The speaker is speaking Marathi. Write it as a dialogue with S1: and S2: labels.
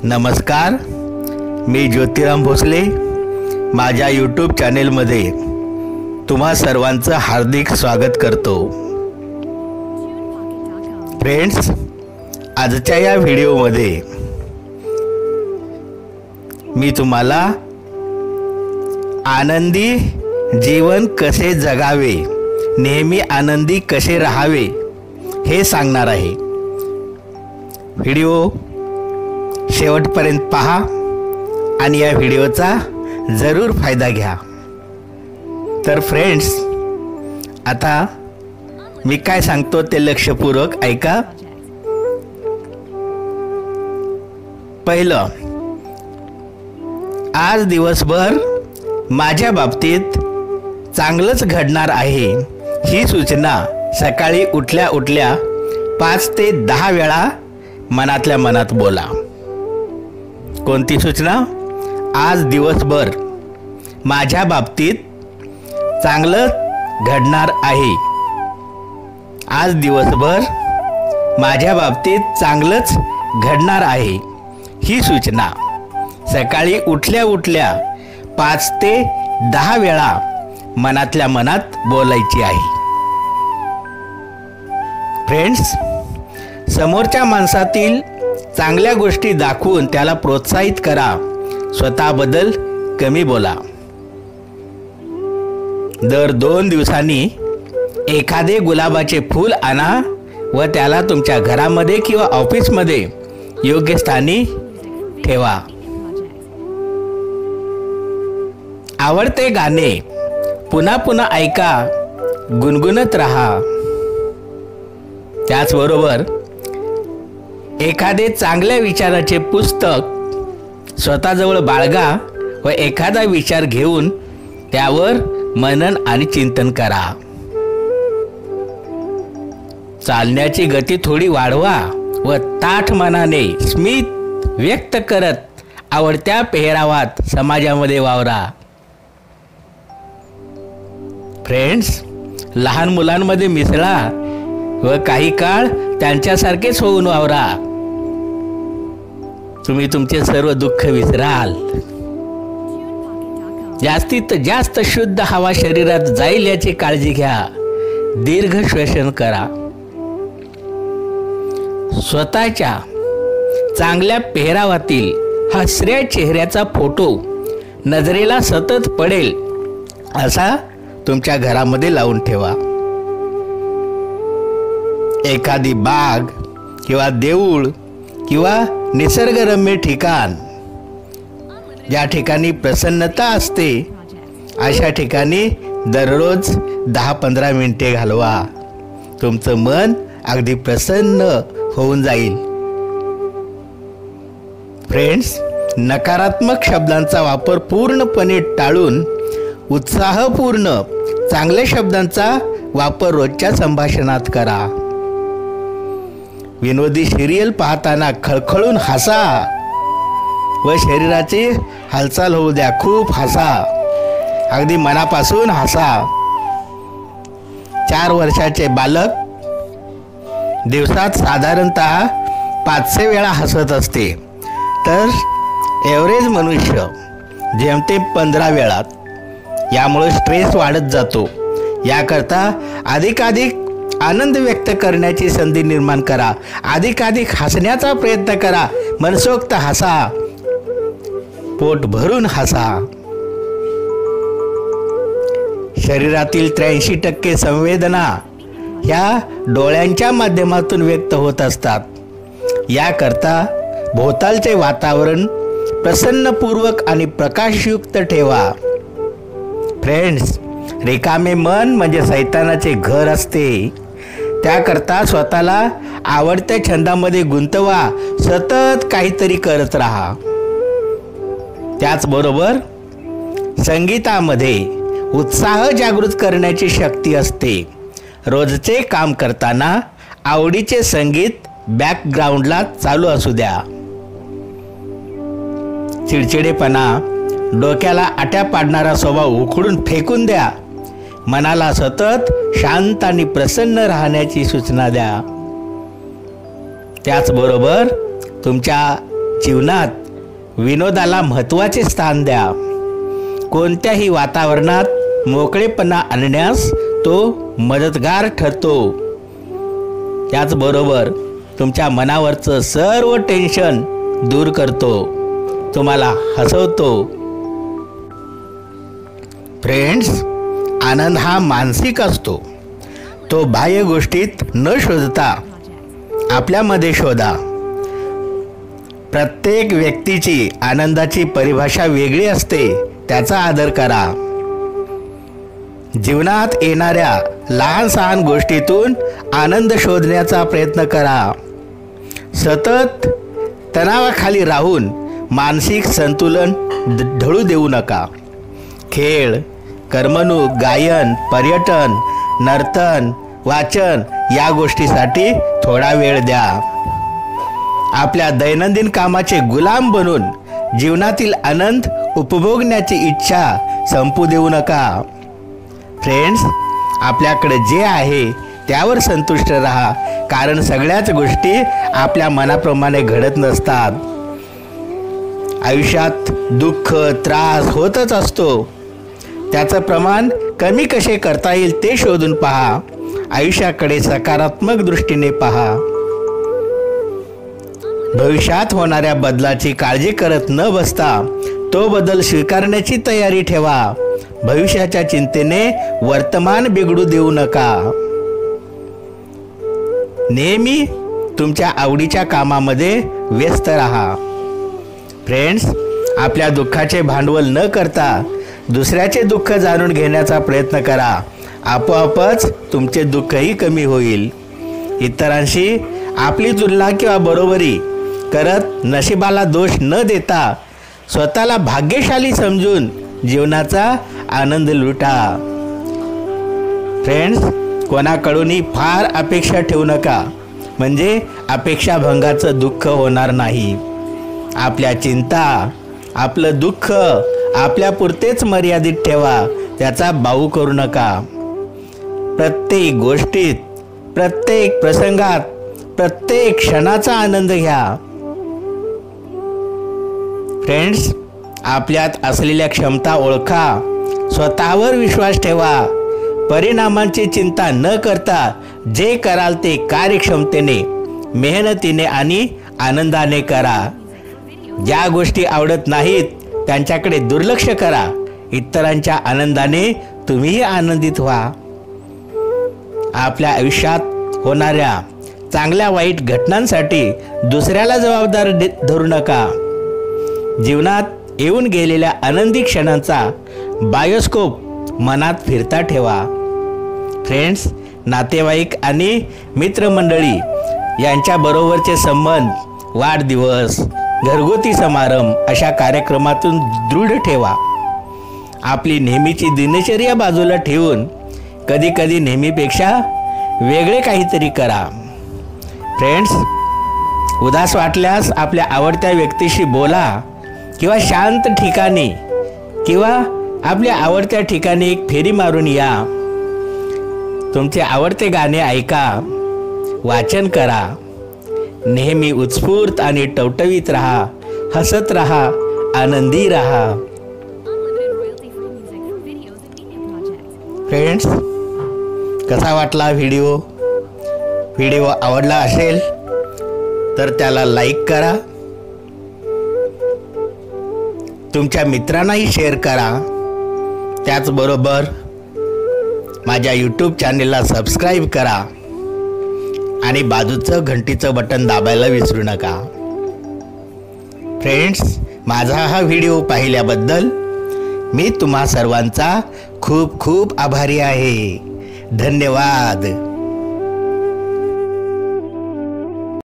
S1: नमस्कार, मी ज्योतिराम भोसले माझ्या यूट्यूब चॅनेलमध्ये तुम्हा सर्वांचं हार्दिक स्वागत करतो। फ्रेंड्स, आजच्या या व्हिडिओमध्ये मी तुम्हाला आनंदी जीवन कसे जगावे, नेहमी आनंदी कसे राहावे हे सांगणार आहे। व्हिडिओ शेवटपर्यंत पहा आणि या व्हिडिओचा जरूर फायदा घ्या। तर फ्रेंड्स, आता मी काय सांगतो ते लक्षपूर्वक ऐका। पहिलं, आज दिवसभर माझ्या बाबतीत चांगलंच घडणार आहे ही सूचना सकाळी उठल्या उठल्या 5 ते 10 वेळा मनातल्या मनात बोला। कोणती सूचना? आज दिवसभर माझ्या बाबतीत चांगलं घडणार आहे। आज दिवसभर माझ्या बाबतीत चांगलंच घडणार आहे ही सूचना सकाळी उठल्या उठल्या 5 ते 10 वेळा मनातल्या मनात बोलायची आहे। फ्रेंड्स, समोरच्या माणसातील चांगल्या गोष्टी दाखवून त्याला प्रोत्साहित करा, स्वतःबद्दल कमी बोला। दर 2 दिवसांनी एखादे गुलाबाचे फूल आणा व त्याला तुमच्या घरामध्ये किंवा ऑफिसमध्ये योग्य स्थानी ठेवा। आवडते गाणे पुन्हा पुन्हा ऐका, गुणगुणत राहा। त्याचबरोबर एखादे चांगल्या विचाराचे पुस्तक स्वतःजवळ बाळगा व एखादा विचार घेऊन त्यावर मनन आणि चिंतन करा। चालण्याची गती थोडी वाढवा व ताठ मनाने स्मित व्यक्त करत आवडत्या पेहरावात समाजामध्ये वावरा। फ्रेंड्स, लहान मुलांमध्ये मिसळा व काही काळ त्यांच्यासारखेच होऊन वावरा। तुम्ही तुमचे सर्व दुःख विसराल। जास्तीत जास्त शुद्ध हवा शरीरात जाईल याची काळजी घ्या। दीर्घ श्वसन करा। स्वतःच्या चांगल्या पेहरावातील हसऱ्या चेहऱ्याचा फोटो नजरेला सतत पडेल असा तुमच्या घरामध्ये लावून ठेवा। एखादी बाग किंवा देऊळ किंवा निसर्गरम्य ठिकाण, ज्या ठिकाणी प्रसन्नता असते अशा ठिकाणी दररोज 10-15 मिनिटे घालवा। तुमचं मन अगदी प्रसन्न होऊन जाईल। फ्रेंड्स, नकारात्मक शब्दांचा वापर पूर्णपणे टाळून उत्साहपूर्ण चांगल्या शब्दांचा वापर रोजच्या संभाषणात करा। विनोदी सिरियल पाहताना खळखळून हसा व शरीराची हालचाल होऊ द्या। खूप हसा, अगदी मनापासून हसा। 4 वर्षाचे बालक दिवसात साधारणतः 500 वेळा हसत असते, तर एव्हरेज मनुष्य जेमतेम 15 वेळा। यामुळे स्ट्रेस वाढत जातो। याकरता अधिकाधिक आनंद व्यक्त करण्याची संधी निर्माण करा। अधिकाधिक हसण्याचा प्रयत्न करा। मनसोक्त हसा, पोट भरून हसा। शरीरातील 83% संवेदना ह्या डोळ्यांच्या माध्यमातून व्यक्त होत असतात। याकरता भोवतालचे वातावरण प्रसन्नपूर्वक आणि प्रकाशयुक्त ठेवा। फ्रेंड्स, रिकामे मन म्हणजे शैतानाचे घर असते। त्याकरता स्वतःला आवडत्या छंदामध्ये गुंतवा। सतत काहीतरी करत राहा। त्याचबरोबर संगीतामध्ये उत्साह जागृत करण्याची शक्ती असते। रोजचे काम करताना आवडीचे संगीत बॅकग्राऊंडला चालू असू द्या। चिडचिडेपणा, डोक्याला आट्या पाडणारा स्वभाव उखडून फेकून द्या। मनाला सतत शांत आणि प्रसन्न राहण्याची सूचना द्या। त्याचबरोबर तुमच्या जीवनात विनोदाला महत्त्वाचे स्थान द्या. कोणत्याही वातावरणात मोकळेपणा आणण्यास तो मदतगार ठरतो. त्याचबरोबर तुमच्या मनावरचं सर्व टेन्शन दूर करतो, तुम्हाला हसवतो. फ्रेंड्स, आनंद हा मानसिक असतो. तो बाह्य गोष्टीत न शोधता आपल्यामध्ये शोधा. प्रत्येक व्यक्तीची आनंदाची परिभाषा वेगळी असते, त्याचा आदर करा. जीवनात येणाऱ्या लहान सहान गोष्टीतून आनंद शोधण्याचा प्रयत्न करा. सतत तणावाखाली राहून मानसिक संतुलन ढळू देऊ नका. खेळ, करमणूक, गायन, पर्यटन, नर्तन, वाचन या गोष्टीसाठी थोडा वेळ द्या. आपल्या दैनंदिन कामाचे गुलाम बनून जीवनातील आनंद उपभोगण्याची इच्छा संपू देऊ नका. फ्रेंड्स, आपल्याकडे जे आहे त्यावर संतुष्ट राहा, कारण सगळ्याच गोष्टी आपल्या मनाप्रमाणे घडत नसतात. आयुष्यात दुःख, त्रास होतच असतो. त्याचं प्रमाण कमी कसे करता येईल ते शोधून पहा. आयुष्याकडे सकारात्मक दृष्टीने पहा. भविष्यात होणाऱ्या बदलाची काळजी करत न बसता तो बदल स्वीकारण्याची तयारी ठेवा. भविष्याच्या चिंतेने वर्तमान बिघडू देऊ नका. नेहमी तुमच्या आवडीच्या कामामध्ये व्यस्त राहा. फ्रेंड्स, आपल्या दुःखाचे भांडवल न करता दुसऱ्याचे दुःख जाणून घेण्याचा प्रयत्न करा. आपोआपच तुमचे दुःखही कमी होईल. इतरांशी आपली तुलना किंवा बरोबरी करत नशिबाला दोष न देता स्वतःला भाग्यशाली समजून जीवनाचा आनंद लुटा. फ्रेंड्स, कोणाकडूनही फार अपेक्षा ठेवू नका, म्हणजे अपेक्षाभंगाचं दुःख होणार नाही. आपल्या चिंता, आपलं दुःख आपल्यापुरतेच मर्यादित ठेवा, त्याचा बाऊ करू नका. प्रत्येक गोष्टीत, प्रत्येक प्रसंगात, प्रत्येक क्षणाचा आनंद घ्या. फ्रेंड्स, आपल्यात असलेल्या क्षमता ओळखा, स्वतःवर विश्वास ठेवा. परिणामांची चिंता न करता जे कराल ते कार्यक्षमतेने, मेहनतीने आणि आनंदाने करा. ज्या गोष्टी आवडत नाहीत त्यांच्याकडे दुर्लक्ष करा. इतरांच्या आनंदाने तुम्हीही आनंदित व्हा. आपल्या आयुष्यात होणाऱ्या चांगल्या वाईट घटनांसाठी दुसऱ्याला जबाबदार धरू नका. जीवनात येऊन गेलेल्या आनंदी क्षणांचा बायोस्कोप मनात फिरता ठेवा. फ्रेंड्स, नातेवाईक आणि मित्रमंडळी यांच्याबरोबरचे संबंध, वाढदिवस, घरगुती समारंभ अशा कार्यक्रमातून दृढ ठेवा. आपली नेहमीची दिनचर्या बाजूला ठेवून कधीकधी नेहमीपेक्षा वेगळे काहीतरी करा. फ्रेंड्स, उदास वाटल्यास आपल्या आवडत्या व्यक्तीशी बोला किंवा शांत ठिकाणी किंवा आपल्या आवडत्या ठिकाणी एक फेरी मारून या. तुमचे आवडते गाणे ऐका, वाचन करा. नेहमी उत्स्फूर्त आणि टवटवीत राहा, हसत राहा, आनंदी राहा. फ्रेंड्स, कसा वाटला व्हिडिओ? व्हिडिओ आवडला असेल तर त्याला लाईक करा, तुमच्या मित्रांनाही शेअर करा. त्याचबरोबर माझ्या यूट्यूब चॅनेलला सबस्क्राईब करा आणि बाजूचं घंटीचं बटन दाबायला विसरू नका. फ्रेंड्स, माझा हा व्हिडिओ पाहिल्याबद्दल मी तुम्हा सर्वांचा खूप खूप आभारी आहे. धन्यवाद.